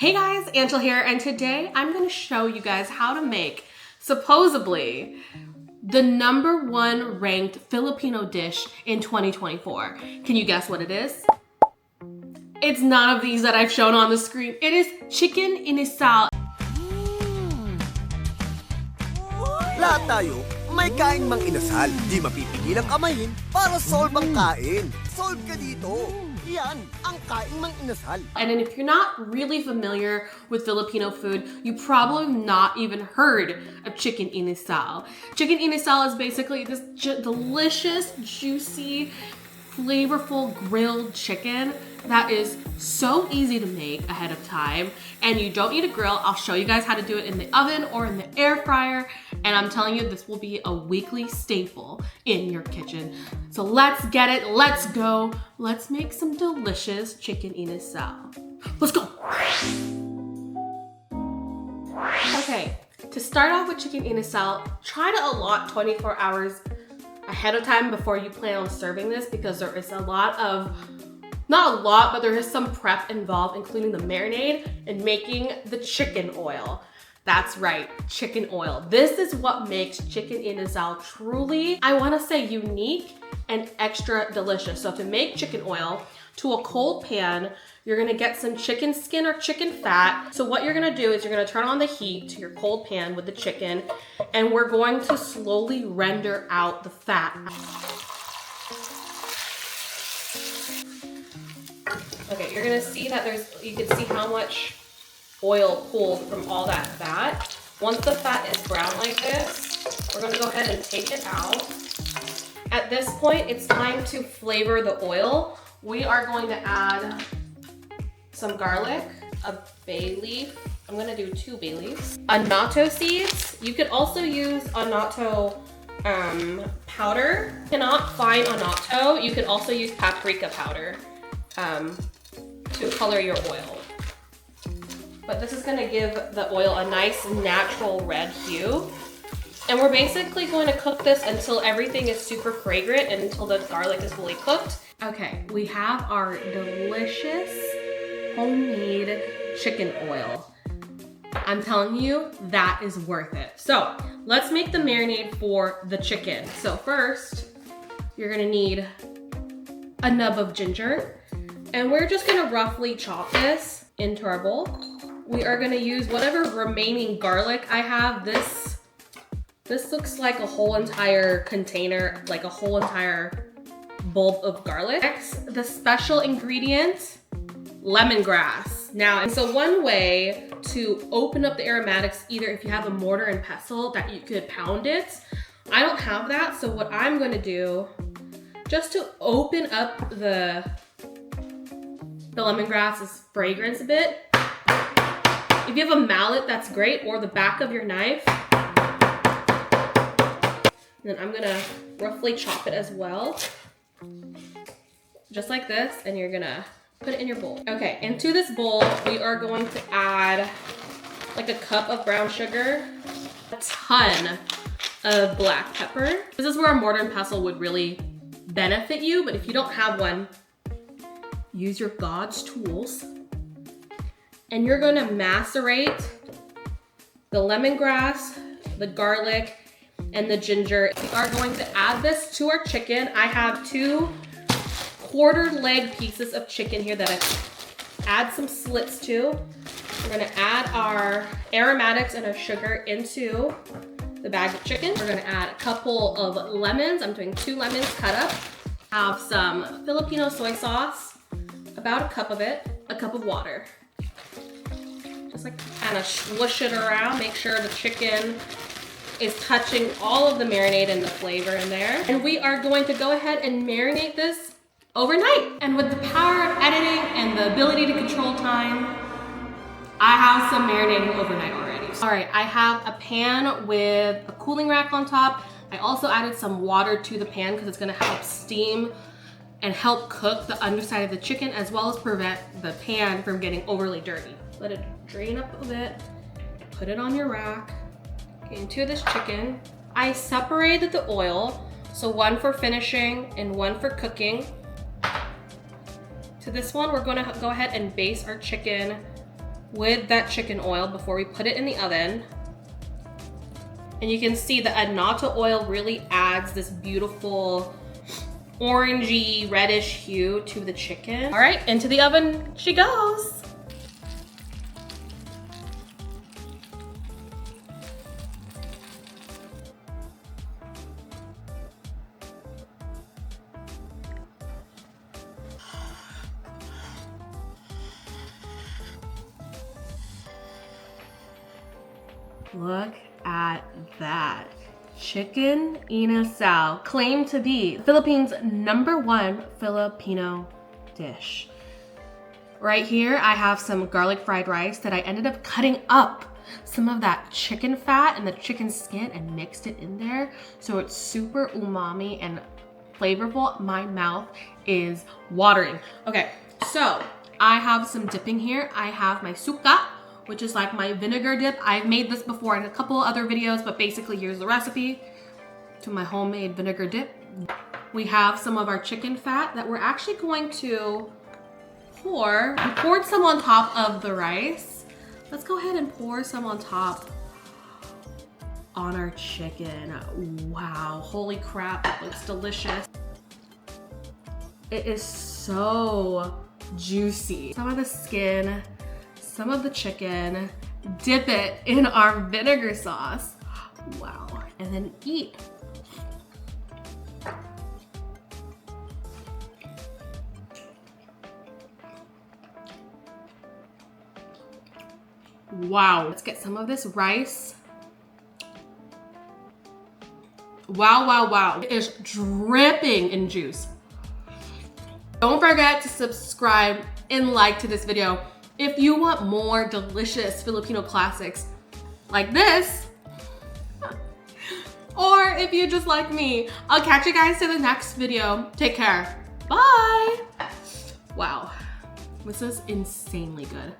Hey guys, Angel here, and today I'm going to show you guys how to make supposedly the #1 ranked Filipino dish in 2024. Can you guess what it is? It's none of these that I've shown on the screen. It is Chicken Inasal. Lahat tayo, may kain mang inasal. Di mapipigil ang kamayin para solve ang kain. Solve ka dito. Yan ang kain mang inasal. And if you're not really familiar with Filipino food, you probably not even heard of Chicken Inasal. Chicken Inasal is basically this delicious, juicy, flavorful grilled chicken that is so easy to make ahead of time, and you don't need a grill. I'll show you guys how to do it in the oven or in the air fryer, and I'm telling you, this will be a weekly staple in your kitchen. So let's get it, let's go. Let's make some delicious Chicken Inasal. Let's go. Okay, to start off with Chicken Inasal, try to allot 24 hours ahead of time before you plan on serving this, because there is but there is some prep involved, including the marinade and making the chicken oil. That's right, chicken oil. This is what makes Chicken Inasal truly, I wanna say, unique and extra delicious. So to make chicken oil, to a cold pan, you're gonna get some chicken skin or chicken fat. So what you're gonna do is you're gonna turn on the heat to your cold pan with the chicken, and we're going to slowly render out the fat. Okay, you're gonna see that you can see how much oil pulled from all that fat. Once the fat is brown like this, we're gonna go ahead and take it out. At this point, it's time to flavor the oil. We are going to add some garlic, a bay leaf. I'm gonna do 2 bay leaves. Annatto seeds. You could also use annatto powder. If you cannot find annatto, you could also use paprika powder to color your oil. But this is gonna give the oil a nice natural red hue. And we're basically going to cook this until everything is super fragrant and until the garlic is fully cooked. Okay, we have our delicious homemade chicken oil. I'm telling you, that is worth it. So let's make the marinade for the chicken. So first, you're gonna need a nub of ginger, and we're just gonna roughly chop this into our bowl. We are gonna use whatever remaining garlic I have. This looks like a whole entire container, like a whole entire bulb of garlic. Next, the special ingredient, lemongrass. Now, and so one way to open up the aromatics, either if you have a mortar and pestle that you could pound it. I don't have that, so what I'm gonna do, just to open up the lemongrass's fragrance a bit, if you have a mallet, that's great, or the back of your knife. And then I'm gonna roughly chop it as well, just like this, and you're gonna put it in your bowl. Okay, into this bowl, we are going to add like a cup of brown sugar, a ton of black pepper. This is where a mortar and pestle would really benefit you, but if you don't have one, use your God's tools. And you're gonna macerate the lemongrass, the garlic, and the ginger. We are going to add this to our chicken. I have 2 quarter leg pieces of chicken here that I add some slits to. We're gonna add our aromatics and our sugar into the bag of chicken. We're gonna add a couple of lemons. I'm doing 2 lemons cut up. Have some Filipino soy sauce, about a cup of it, a cup of water. Just like kind of swoosh it around, make sure the chicken is touching all of the marinade and the flavor in there. And we are going to go ahead and marinate this overnight. And with the power of editing and the ability to control time, I have some marinating overnight already. All right, I have a pan with a cooling rack on top. I also added some water to the pan because it's gonna help steam and help cook the underside of the chicken, as well as prevent the pan from getting overly dirty. Let it drain up a bit, put it on your rack. Into this chicken, I separated the oil, so 1 for finishing and 1 for cooking. To this one, we're gonna go ahead and baste our chicken with that chicken oil before we put it in the oven. And you can see the annatto oil really adds this beautiful orangey, reddish hue to the chicken. All right, into the oven she goes. Look at that. Chicken Inasal, claimed to be Philippines' #1 Filipino dish. Right here, I have some garlic fried rice that I ended up cutting up some of that chicken fat and the chicken skin and mixed it in there. So it's super umami and flavorful. My mouth is watering. Okay, so I have some dipping here. I have my suka, which is like my vinegar dip. I've made this before in a couple other videos, but basically here's the recipe to my homemade vinegar dip. We have some of our chicken fat that we're actually going to pour. We poured some on top of the rice. Let's go ahead and pour some on top on our chicken. Wow, holy crap, it looks delicious. It is so juicy. Some of the skin, some of the chicken, dip it in our vinegar sauce. Wow, and then eat. Wow, let's get some of this rice. Wow, wow, wow. It is dripping in juice. Don't forget to subscribe and like to this video if you want more delicious Filipino classics like this, or if you just like me. I'll catch you guys to the next video. Take care. Bye. Wow, this is insanely good.